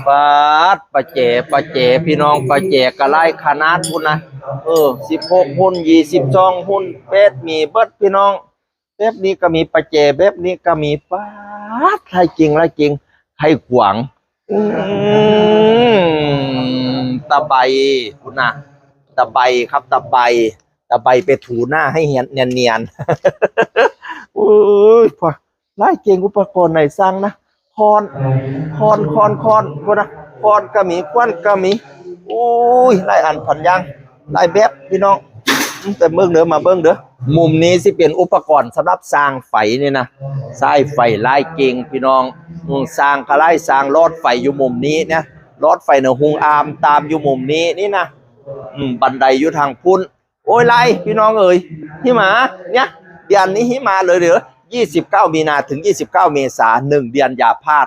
ปาดปะเจพี่น้องปะเจกะไล่ขนาดพุ่นนะ16 หุ้น22 หุ้นเป็ดมีเบิดพี่น้องแบบนี้ก็มีปะเจแบบนี้ก็มีปาดให้จริงให้จริงให้ขวางอืตะไบคุณนะตะไบครับตะไบไปถูหน้าให้เนียนๆ อุ้ยพอไล่เก่งอุปกรณ์ไหนสร้างนะคอนคอนพวกนะคอนก็มีควันก็มีอุ้ยไล่อันพันยังไล่แบบพี่น้องแต่เบิ่งเด้อมาเบิ่งเด้อมุมนี้สิเป็นอุปกรณ์สำหรับสร้างไฟนี่นะสายไฟไล่เก่งพี่น้องสร้างก็ไล่สร้างรอดไฟอยู่มุมนี้นะรอดไฟในหุงอามตามอยู่มุมนี้นี่นะบันไดอยู่ทางพุ่นโอ้ยไล่พี่น้องเอ๋ยหิมะเนี่ยเดือนนี้หิมะเลยเด้อ29 มีนาถึง29 เมษา1 เดือนอย่าพลาด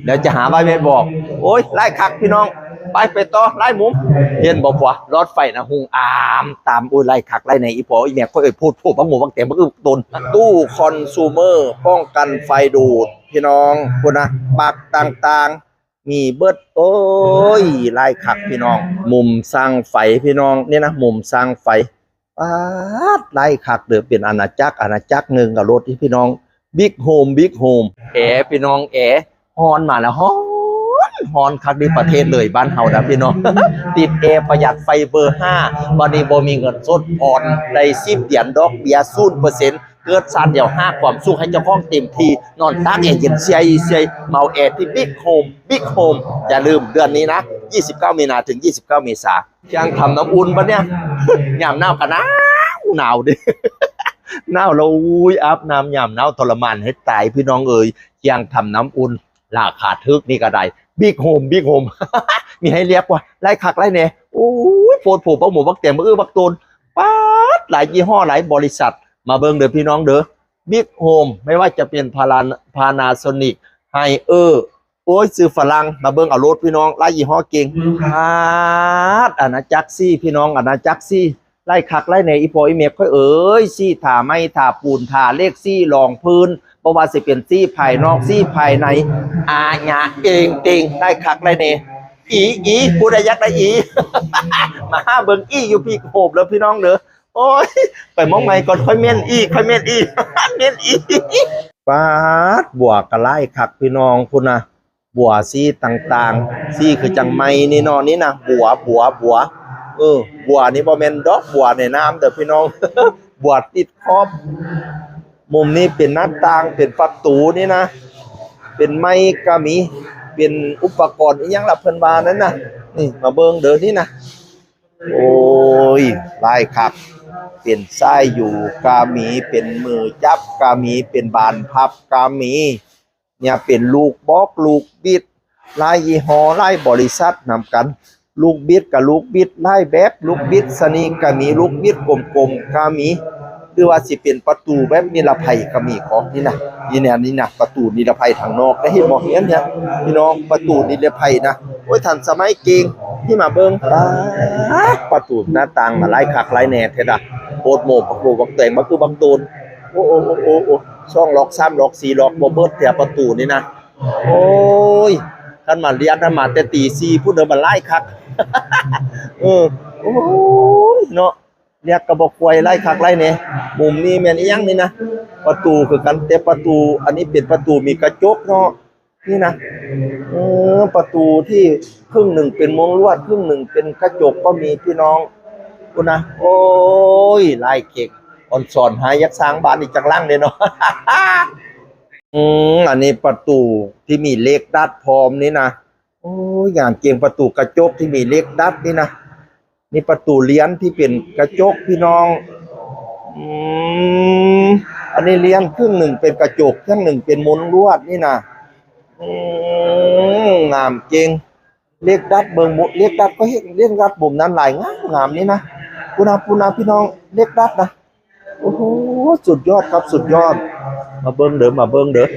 เดี๋ยวจะหาใบเม็ดบอกโอ้ยไล่คักพี่น้องไปต่อไล่มุมเห็นบอกว่ารถไฟนะหุงอามตามอุ้ยไล่คักไล่ในอีพออีเนี่ยก็พูดบางหมู่บางแต่บางต้นตู้คอนซูเมอร์ป้องกันไฟดูดพี่น้องคุณนะปลั๊กต่างๆมีเบิดโอ้ยไล่คักพี่น้องมุมสร้างไฟพี่น้องนี่นะมุมสร้างไฟไล่คักเดือเป็นอาณาจักรหนึ่งกับรถที่พี่น้องบิ๊กโฮมพี่น้องฮอนมาแล้วฮอนคักในประเทศเลยบ้านเฮานะพี่น้อง ติดประหยัดไฟเบอร์5วันนี้บ่มีเงินสดผ่อนได้10 เดือนดอกเบี้ย 0%เกิดซานเดียว5ความสุขให้เจ้าของเต็มที่นอนตากเย็นเสียเมาที่บิ๊กโฮมอย่าลืมเดือนนี้นะ29 มีนาถึง29 เมษายังทำน้ำอุ่นปะเนี่ย ยามหนาวกันหนาวดิ หนาวเราอาบน้ำยามหนาวทรมานให้ตายพี่น้องเอ๋ยยังทำน้ำอุ่นราคาทึกนี่ก็ได้บิ๊กโฮม มีให้เรียกว่าไล่คักไล่เน่โอ้ยโฟดผูบักหมูบักเต็มบักตูนป๊าดหลายยี่ห้อหลายบริษัทมาเบิ่งเด้อพี่น้องเด้อบิ๊กโฮมไม่ว่าจะเป็นพานาโซนิกไฮโอ้ยซื้อฝรั่งมาเบิ่งเอารถพี่น้องไล่ยี่ห้อเก่งพาดอาณาจักรซี่พี่น้องอาณาจักรซี่ไล่คักไล่เน่อีพออีเมฟค่อยซี่ถาไม้ถาปูนถาเลขซี่รองพื้นเพราะว่าสิเป็นซี่ภายนอกซี่ภายในอาญาเองเต็งได้คักได้เน่อีผู้ใดยักได้อี มาเบิ่งอยู่พี่โหบแล้วพี่น้องเด้อโอ้ยไปมองไงก่อนค่อยเม่นเม่นเม่นปาดบัวกระไล่คักพี่น้องคุณนะบัวซี่ต่างๆซี่คือจังไม้นี่นอนนี่นะบัวบัวนี่บ่แม่นดอกบัวในน้ำเด้อพี่น้อง บัวติดขอบมุมนี้เป็นหน้าต่างเป็นประตูนี่นะเป็นไม้ก็มีเป็นอุปกรณ์อีหยังล่ะเพิ่นว่านั้นน่ะนี่มาเบิ่งเด้อนี่นะโอ้ยลายคักเป็นไส้อยู่กามีเป็นมือจับกามีเป็นบานพับกามีเนี่ยเป็นลูกบล็อกลูกบิดลายยี่ห้อลายบริษัทนำกันลูกบิดกับลูกบิดลายแบบลูกบิดสนีก็มีลูกบิดกลมๆก็มีหรือว่าสิเป็นประตูแบบนิรภัยก็มีของนี่นะนี่นะประตูนิรภัยทางนอกได้เห็นบ่เห็นเนี่ยพี่น้องประตูนิรภัยนะโอ้ยทันสมัยเก่งที่มาเบิ่งประตูหน้าต่างมาไล่คักไล่แหน่เท่ดะโคตรโมบักโลบักแตงบักคือบักตูนโอ้ช่องล็อก3ล็อก4ล็อกบ่เบิดแต่ประตูนี่นะโอ้ยคันมาเรียนมาแต่ตี4ผู้เดินมาไล่คัก โอ้ยเนาะเรียกกระบอกควยไล่คักไล่เนี่ยมุมนี้แม่นอีหยังนี่นะประตูคือกันแต่ประตูอันนี้เป็นประตูมีกระจกเนาะนี่นะประตูที่ครึ่งหนึ่งเป็นมุ้งลวดครึ่งหนึ่งเป็นกระจกก็มีพี่น้องกูนะโอ้ยไล่เก่งอ่อนสอนหายักษ์สร้างบ้านอีกจังล่างเลยเนาะ อันนี้ประตูที่มีเลขดัดพร้อมนี่นะโอ้ยอย่างเก่งประตูกระจกที่มีเลขดัดนี่นะนี่ประตูเลี้ยนที่เป็นกระจกพี่น้องอันนี้เลี้ยนครึ่งหนึ่งเป็นกระจกครึ่งหนึ่งเป็นมุ้งลวดนี่นะงามเก่งเรียกดัดเบิ่งเรียกดัดก็เห็นเรียกดัดบ่มนั้นหลายงามนี่นะปูนาพี่น้องเรียกดัดนะโอ้โหสุดยอดครับสุดยอดมาเบิ่งเด้อ